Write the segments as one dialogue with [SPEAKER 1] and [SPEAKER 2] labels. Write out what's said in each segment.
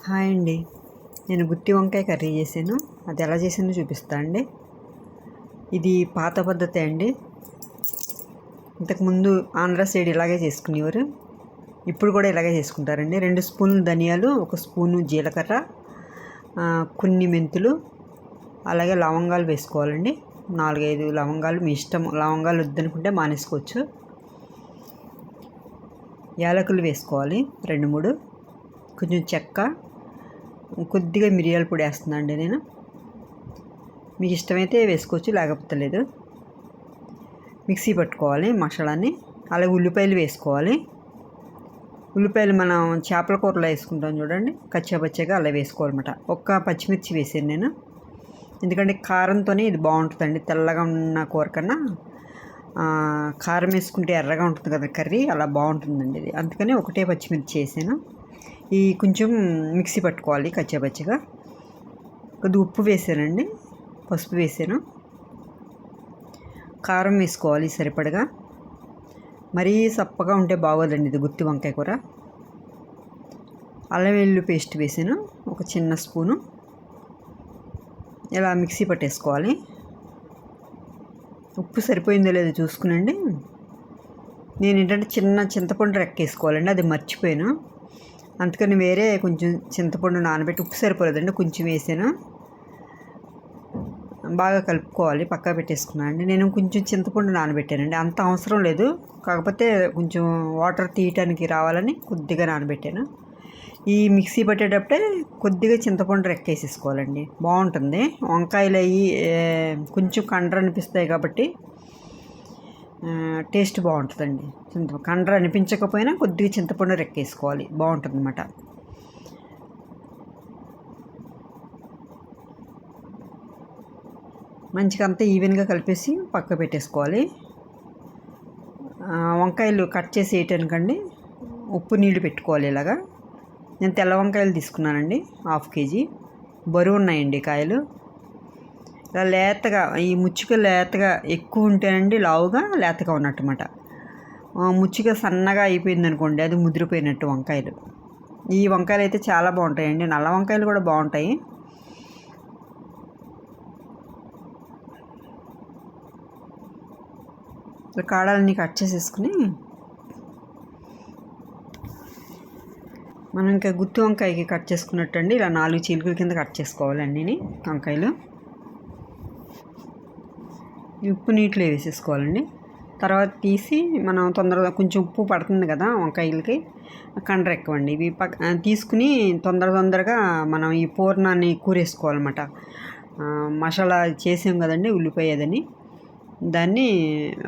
[SPEAKER 1] Hi అండి. నేను గుత్తి వంకాయ కర్రీ చేశాను. అది ఎలా చేసానో చూపిస్తా అండి. ఇది పాత పద్ధతి అండి. ఇంతకుముందు ఆంధ్ర సైడ్ ఇలాగే చేసుకునేవారు. ఇప్పుడు కూడా ఇలాగే చేసుకుంటారండి. 2 స్పూన్లు ధనియాలు, 1 స్పూను జీలకర్ర, కొన్ని మెంతులు, అలాగే లవంగాలు వేసుకోవాలండి. 4-5 లవంగాలు మీ ఇష్టం. లవంగాలు వద్దనుకుంటే మానేసుకోవచ్చు. యాలకులు వేసుకోవాలి 2-3, కొంచెం చెక్క, కొద్దిగా మిరియాల పొడి వేస్తున్నా అండి నేను. మీకు ఇష్టమైతే వేసుకోవచ్చు, లేకపోతే లేదు. మిక్సీ పట్టుకోవాలి మసాలాని. అలాగే ఉల్లిపాయలు వేసుకోవాలి. ఉల్లిపాయలు మనం చేపల కూరలో వేసుకుంటాం చూడండి, కచ్చాపచ్చగా అలా వేసుకోవాలన్నమాట. ఒక్క పచ్చిమిర్చి వేసాను నేను, ఎందుకంటే కారంతోనే ఇది బాగుంటుందండి. తెల్లగా ఉన్న కూర కన్నా కారం వేసుకుంటే ఎర్రగా ఉంటుంది కదా కర్రీ, అలా బాగుంటుందండి ఇది. అందుకని ఒకటే పచ్చిమిర్చి వేసాను. ఈ కొంచెం మిక్సీ పట్టుకోవాలి కచ్చాపచ్చగా. కొద్దిగా ఉప్పు వేసానండి, పసుపు వేసాను, కారం వేసుకోవాలి సరిపడగా. మరీ సప్పగా ఉంటే బాగోదండి ఇది గుత్తి వంకాయ కూర. అల్లం వెల్లుల్లి పేస్ట్ వేసాను, ఒక చిన్న స్పూను. ఇలా మిక్సీ పట్టేసుకోవాలి. ఉప్పు సరిపోయిందో లేదో చూసుకునండి. నేను ఏంటంటే చిన్న చింతపండు రెక్కేసుకోవాలండి, అది మర్చిపోయాను. అందుకని వేరే కొంచెం చింతపండు నానబెట్టి, ఉప్పు సరిపోలేదండి కొంచెం వేసాను. బాగా కలుపుకోవాలి, పక్కా పెట్టేసుకున్నాను అండి. నేను కొంచెం చింతపండు నానబెట్టానండి, అంత అవసరం లేదు, కాకపోతే కొంచెం వాటర్ తీయటానికి రావాలని కొద్దిగా నానబెట్టాను. ఈ మిక్సీ పట్టేటప్పుడే కొద్దిగా చింతపండు రెక్కేసేసుకోవాలండి, బాగుంటుంది. వంకాయలు అవి కొంచెం కండ్ర అనిపిస్తాయి కాబట్టి టేస్ట్ బాగుంటుందండి. కండ్ర అనిపించకపోయినా కొద్దిగా చింతపండు రెక్కేసుకోవాలి, బాగుంటుంది అన్నమాట. మంచిగా అంతా ఈవెన్గా కలిపేసి పక్క పెట్టేసుకోవాలి. వంకాయలు కట్ చేసి వేయటానికండి ఉప్పు నీళ్ళు పెట్టుకోవాలి. ఇలాగా నేను తెల్ల వంకాయలు తీసుకున్నానండి, 1/2 kg. బరువు ఉన్నాయండి కాయలు. ఇలా లేతగా, ఈ ముచ్చిక లేతగా ఎక్కువ ఉంటేనండి లావుగా లేతగా ఉన్నట్టుమాట. ముచ్చిక సన్నగా అయిపోయింది అనుకోండి, అది ముదిరిపోయినట్టు వంకాయలు. ఈ వంకాయలు అయితే చాలా బాగుంటాయండి. నల్ల వంకాయలు కూడా బాగుంటాయి. ఇలా కాడలన్నీ కట్ చేసేసుకుని మనం ఇంకా గుత్తి వంకాయకి కట్ చేసుకున్నట్టు అండి ఇలా 4 చీలికల కింద కట్ చేసుకోవాలి అన్నీ వంకాయలు. ఉప్పు నీటిలో వేసేసుకోవాలండి. తర్వాత తీసి మనం తొందరగా, కొంచెం ఉప్పు పడుతుంది కదా వంకాయలకి, కండ్ర ఎక్కువండి. ఇవి తీసుకుని తొందరగా మనం ఈ పూర్ణాన్ని కూరేసుకోవాలన్నమాట. మసాలా చేసాం కదండి ఉల్లిపాయ అదని, దాన్ని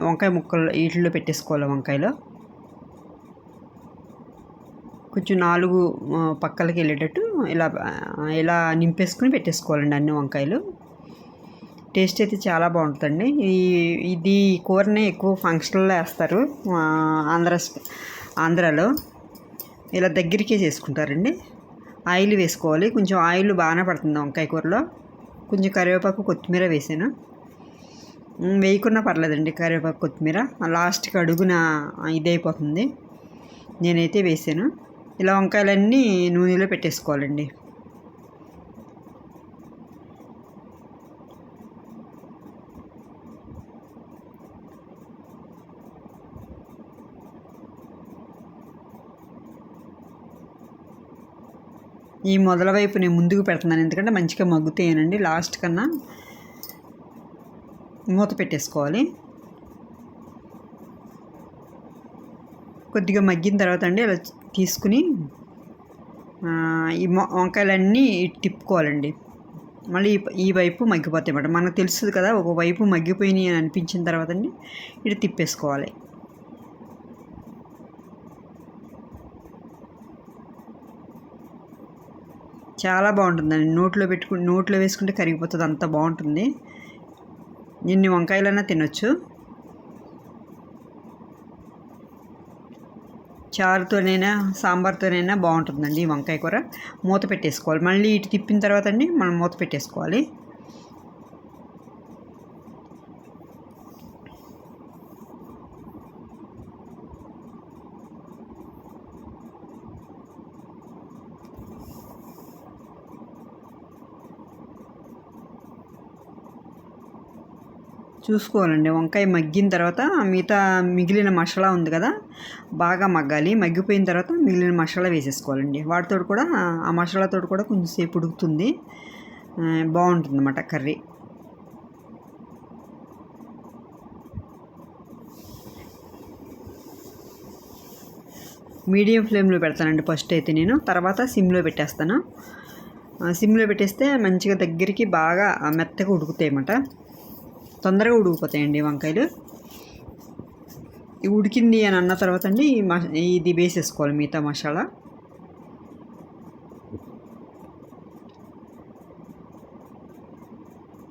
[SPEAKER 1] వంకాయ ముక్కలు వీటిలో పెట్టేసుకోవాలి. వంకాయలో కొంచెం 4 పక్కలకి వెళ్ళేటట్టు ఇలా నింపేసుకుని పెట్టేసుకోవాలండి అన్ని వంకాయలు. టేస్ట్ అయితే చాలా బాగుంటుందండి. ఇది కూరని ఎక్కువ ఫంక్షన్లో వేస్తారు ఆంధ్రాలో. ఇలా దగ్గరికే చేసుకుంటారండి. ఆయిల్ వేసుకోవాలి, కొంచెం ఆయిల్ బాగానే పడుతుంది వంకాయ కూరలో. కొంచెం కరివేపాకు, కొత్తిమీర వేసాను. వేయకున్నా పర్లేదండి కరివేపాకు, కొత్తిమీర, లాస్ట్కి అడుగున ఇదైపోతుంది. నేనైతే వేసాను. ఇలా వంకాయలన్నీ నూనెలో పెట్టేసుకోవాలండి. ఈ మొదల వైపు నేను ముందుకు పెడుతున్నాను, ఎందుకంటే మంచిగా మగ్గుతాయనండి. లాస్ట్ కన్నా మూత పెట్టేసుకోవాలి. కొద్దిగా మగ్గిన తర్వాత అండి అలా తీసుకుని ఈ వంకాయలన్నీ తిప్పుకోవాలండి. మళ్ళీ ఈ వైపు మగ్గిపోతాయి అన్నమాట. మనకు తెలుస్తుంది కదా, ఒకవైపు మగ్గిపోయినాయి అని అనిపించిన తర్వాత అండి ఇటు తిప్పేసుకోవాలి. చాలా బాగుంటుందండి. నోట్లో వేసుకుంటే కరిగిపోతుంది, అంత బాగుంటుంది. ఎన్ని వంకాయలైనా తినొచ్చు. చారుతోనైనా సాంబార్తోనైనా బాగుంటుందండి ఈ వంకాయ కూర. మూత పెట్టేసుకోవాలి. మళ్ళీ ఇటు తిప్పిన తర్వాత అండి మనం మూత పెట్టేసుకోవాలి. చూసుకోవాలండి. వంకాయ మగ్గిన తర్వాత మిగతా మిగిలిన మసాలా ఉంది కదా, బాగా మగ్గాలి. మగ్గిపోయిన తర్వాత మిగిలిన మసాలా వేసేసుకోవాలండి. వాటితో కూడా ఆ మసాలాతో కూడా కొంచెం సేపు ఉడుకుతుంది, బాగుంటుందన్నమాట కర్రీ. మీడియం ఫ్లేమ్లో పెడతానండి ఫస్ట్ అయితే నేను, తర్వాత సిమ్లో పెట్టేస్తాను. సిమ్లో పెట్టేస్తే మంచిగా దగ్గరికి బాగా మెత్తగా ఉడుకుతాయి అన్నమాట, తొందరగా ఉడికిపోతాయండి వంకాయలు. ఉడికింది అని అన్న తర్వాత అండి ఇది వేసేసుకోవాలి మిగతా మసాలా.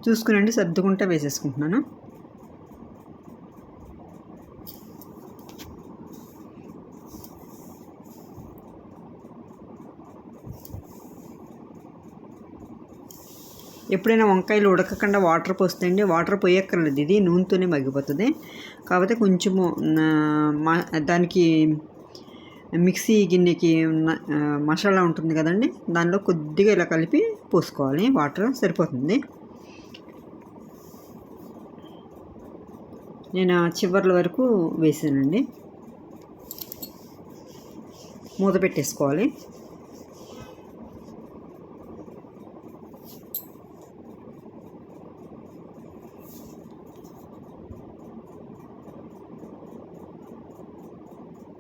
[SPEAKER 1] చూసుకునండి, సర్దుకుంటా వేసేసుకుంటున్నాను. ఎప్పుడైనా వంకాయలు ఉడకకుండా వాటర్ పోస్తాయండి, వాటర్ పోయక్కర్లేదు, ఇది నూనెతోనే మగ్గిపోతుంది. కాకపోతే కొంచెము దానికి మిక్సీ గిన్నెకి మసాలా ఉంటుంది కదండి, దానిలో కొద్దిగా ఇలా కలిపి పోసుకోవాలి, వాటర్ సరిపోతుంది. నేను చివర్ల వరకు వేసానండి. మూత పెట్టేసుకోవాలి.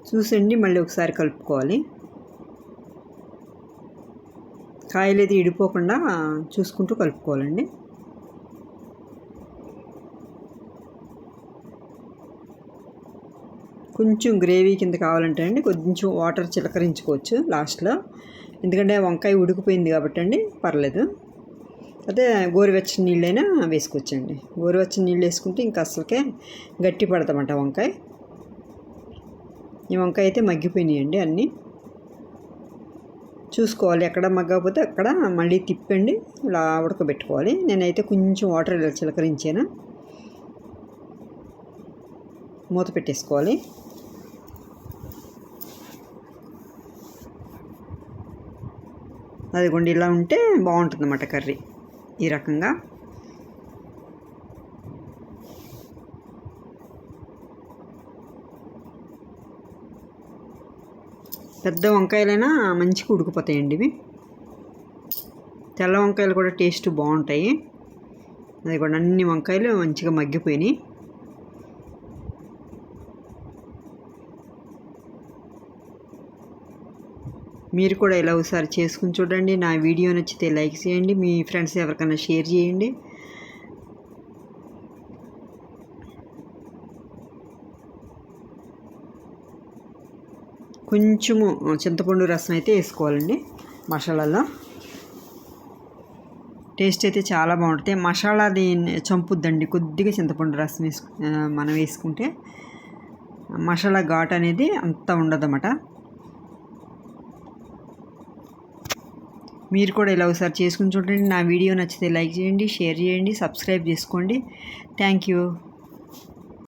[SPEAKER 1] చూసండి, మళ్ళీ ఒకసారి కలుపుకోవాలి. కాయలు అయితే ఇడిపోకుండా చూసుకుంటూ కలుపుకోవాలండి. కొంచెం గ్రేవీ కింద కావాలంటే అండి కొంచెం వాటర్ చిలకరించుకోవచ్చు లాస్ట్లో, ఎందుకంటే వంకాయ ఉడికిపోయింది కాబట్టి అండి పర్లేదు. అదే గోరువెచ్చని నీళ్ళైనా వేసుకోవచ్చండి. గోరువెచ్చని నీళ్ళు వేసుకుంటే ఇంకా అసలుకే గట్టి పడతామంట వంకాయ. ఈ వంకాయ అయితే మగ్గిపోయినాయండి అన్నీ. చూసుకోవాలి, ఎక్కడ మగ్గకపోతే అక్కడ మళ్ళీ తిప్పండి, ఇలా ఉడకబెట్టుకోవాలి. నేనైతే కొంచెం వాటర్ ఇలా చిలకరించాను. మూత పెట్టేసుకోవాలి. అదిగోండి, ఇలా ఉంటే బాగుంటుందన్నమాట కర్రీ ఈ రకంగా. పెద్ద వంకాయలైనా మంచిగా ఉడికిపోతాయండి ఇవి. తెల్ల వంకాయలు కూడా టేస్ట్ బాగుంటాయి. అది కూడా అన్ని వంకాయలు మంచిగా మగ్గిపోయినాయి. మీరు కూడా ఇలా ఒకసారి చేసుకుని చూడండి. నా వీడియో నచ్చితే లైక్ చేయండి, మీ ఫ్రెండ్స్ ఎవరికైనా షేర్ చేయండి. కొంచెము చింతపండు రసం అయితే వేసుకోవాలండి మసాలాలో. టేస్ట్ అయితే చాలా బాగుంటుంది. మసాలాది చంపుద్దండి, కొద్దిగా చింతపండు రసం మనం వేసుకుంటే మసాలా ఘాట్ అనేది అంత ఉండదన్నమాట. మీరు కూడా ఇలా ఒకసారి చేసుకుని చూడండి. నా వీడియో నచ్చితే లైక్ చేయండి, షేర్ చేయండి, సబ్స్క్రైబ్ చేసుకోండి. Thank you.